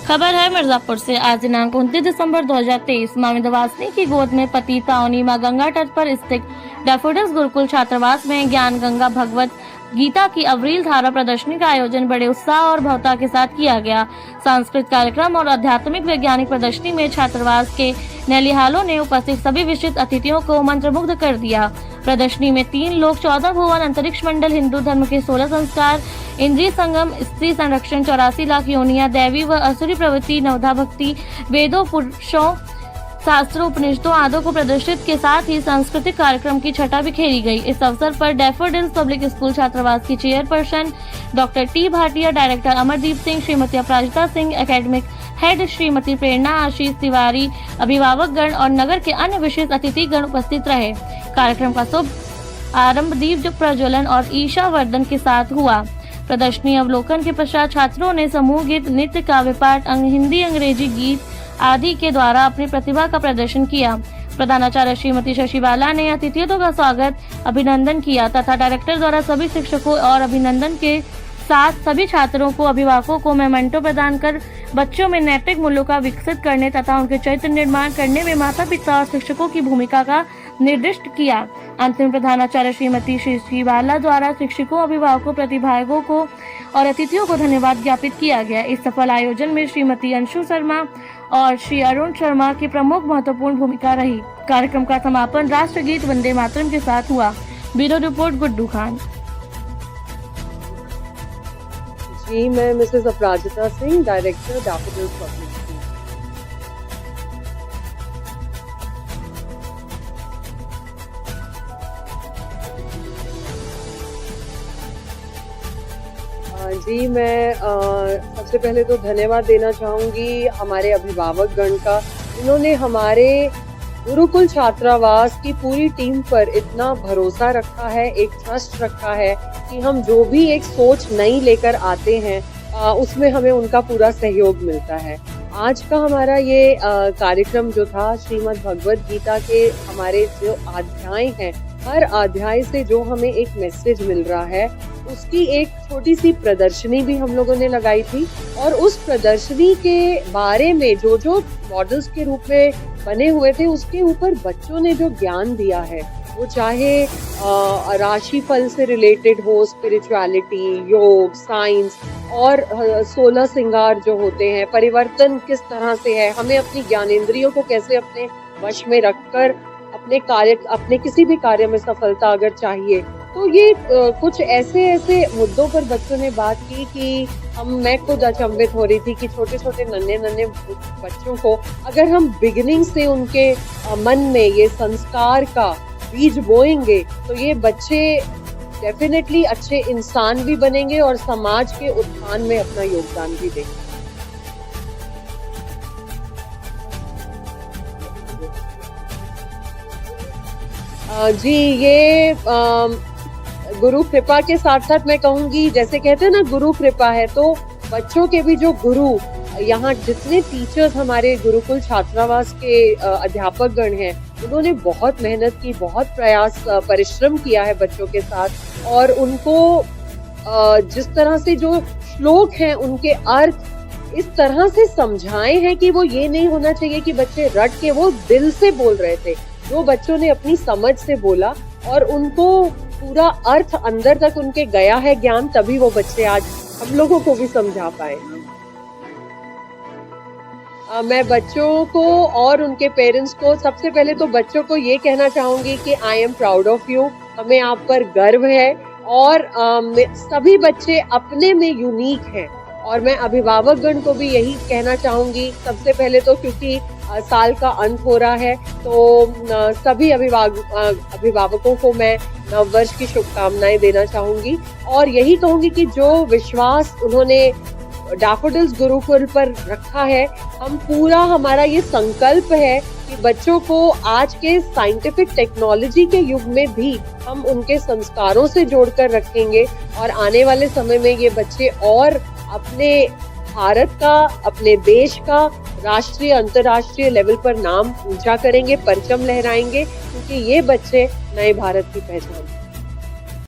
खबर है मिर्जापुर से। आज दिनांक 29 दिसंबर 2023 मां विंध्यवासिनी की गोद में पति ताउनी मां गंगा तट पर स्थित डैफोडिल्स गुरुकुल छात्रावास में ज्ञान गंगा भगवत गीता की अविरल धारा प्रदर्शनी का आयोजन बड़े उत्साह और भव्यता के साथ किया गया। सांस्कृतिक कार्यक्रम और आध्यात्मिक वैज्ञानिक प्रदर्शनी में छात्रावास के नलिहालों ने उपस्थित सभी विशिष्ट अतिथियों को मंत्रमुग्ध कर दिया। प्रदर्शनी में 3 लोक 14 भुवन, अंतरिक्ष मंडल, हिंदू धर्म के 16 संस्कार, इंद्रिय संगम, स्त्री संरक्षण, 84 लाख योनियां, दैवी व असुरी प्रवृत्ति, नवधा भक्ति, वेदों, पुरुषों, शास्त्रों, उपनिषदों आदि को प्रदर्शित के साथ ही सांस्कृतिक कार्यक्रम की छटा बिखेरी गई। इस अवसर पर डैफोडिल्स पब्लिक स्कूल छात्रावास की chairperson doctor T Bhatia, director Amardeep Singh, Shrimati Aparajita Singh, academic head Shrimati Prerna Ashish Tiwari, अभिभावक गण और नगर के अन्य विशेष अतिथि गण उपस्थित रहे। कार्यक्रम का शुभ आरंभ दीप प्रज्वलन और ईशा वर्धन के साथ हुआ। प्रदर्शनी अवलोकन के पश्चात छात्रों ने समूह गीत, नृत्य, काव्य पाठ, हिंदी, अंग्रेजी गीत आदि के द्वारा अपनी प्रतिभा का प्रदर्शन किया। प्रधानाचार्य श्रीमती शशि बाला ने अतिथियों का स्वागत, अभिनंदन किया तथा डायरेक्टर द्वारा सभी शिक्षकों और अभिनंदन के साथ सभी छात्रों को, अभिभावकों को मेमेंटो प्रदान कर बच्चों में नैतिक मूल्यों का विकसित करने तथा उनके चरित्र निर्माण करने में माता पिता और शिक्षकों की भूमिका का निर्दिष्ट किया। अंत में प्रधानाचार्य श्रीमती शशि बाला द्वारा शिक्षकों, अभिभावकों, प्रतिभागियों को और अतिथियों को धन्यवाद ज्ञापित किया गया। इस सफल आयोजन में श्रीमती अंशु शर्मा और श्री अरुण शर्मा की प्रमुख महत्वपूर्ण भूमिका रही। कार्यक्रम का समापन राष्ट्रगीत वंदे मातरम के साथ हुआ। Bureau report Guddu Khan. जी, मैं Mrs Aparajita Singh, director Daffodils Public School. जी, मैं सबसे पहले तो धन्यवाद देना चाहूँगी हमारे अभिभावक गण का। इन्होंने हमारे गुरुकुल छात्रावास की पूरी टीम पर इतना भरोसा रखा है, एक ट्रस्ट रखा है कि हम जो भी एक सोच नई लेकर आते हैं उसमें हमें उनका पूरा सहयोग मिलता है। आज का हमारा ये कार्यक्रम जो था, श्रीमद् भगवत गीता के हमारे जो अध्याय हैं, हर अध्याय से जो हमें एक मैसेज मिल रहा है, उसकी एक छोटी सी प्रदर्शनी भी हम लोगों ने लगाई थी। और उस प्रदर्शनी के बारे में जो मॉडल्स के रूप में बने हुए थे, उसके ऊपर बच्चों ने जो ज्ञान दिया है, वो चाहे राशिफल से रिलेटेड हो, स्पिरिचुअलिटी, योग, साइंस और 16 श्रृंगार जो होते हैं, परिवर्तन किस तरह से है, हमें अपनी ज्ञानेंद्रियों को कैसे अपने वश में रखकर अपने किसी भी कार्य में सफलता अगर चाहिए, तो ये कुछ ऐसे मुद्दों पर बच्चों ने बात की कि मैं खुद अचंभित हो रही थी कि छोटे नन्हे बच्चों को अगर हम बिगिनिंग से उनके मन में ये संस्कार का बीज बोएंगे, तो ये बच्चे डेफिनेटली अच्छे इंसान भी बनेंगे और समाज के उत्थान में अपना योगदान भी देंगे। जी, ये गुरु कृपा के साथ साथ मैं कहूँगी, जैसे कहते हैं ना गुरु कृपा है, तो बच्चों के भी जो गुरु, यहाँ जितने टीचर्स हमारे गुरुकुल छात्रावास के अध्यापक गण हैं, उन्होंने बहुत मेहनत की, बहुत प्रयास, परिश्रम किया है बच्चों के साथ। और उनको जिस तरह से जो श्लोक हैं उनके अर्थ इस तरह से समझाए हैं कि वो ये नहीं होना चाहिए कि बच्चे रट के, वो दिल से बोल रहे थे। जो बच्चों ने अपनी समझ से बोला और उनको पूरा अर्थ अंदर तक उनके गया है ज्ञान, तभी वो बच्चे आज हम लोगों को भी समझा पाए। मैं बच्चों को और उनके पेरेंट्स को, सबसे पहले तो बच्चों को ये कहना चाहूंगी कि I am proud of you, हमें आप पर गर्व है। और सभी बच्चे अपने में यूनिक हैं। और मैं अभिभावक गण को भी यही कहना चाहूंगी, सबसे पहले तो क्योंकि साल का अंत हो रहा है, तो सभी अभिभावकों को मैं नववर्ष की शुभकामनाएं देना चाहूंगी। और यही कहूंगी कि जो विश्वास उन्होंने डैफोडिल्स गुरुकुल पर रखा है, हम पूरा, हमारा ये संकल्प है कि बच्चों को आज के साइंटिफिक टेक्नोलॉजी के युग में भी हम उनके संस्कारों से जोड़कर रखेंगे। और आने वाले समय में ये बच्चे और अपने भारत का, अपने देश का राष्ट्रीय, अंतर्राष्ट्रीय लेवल पर नाम ऊंचा करेंगे, परचम लहराएंगे, क्योंकि ये बच्चे नए भारत की पहचान हैं।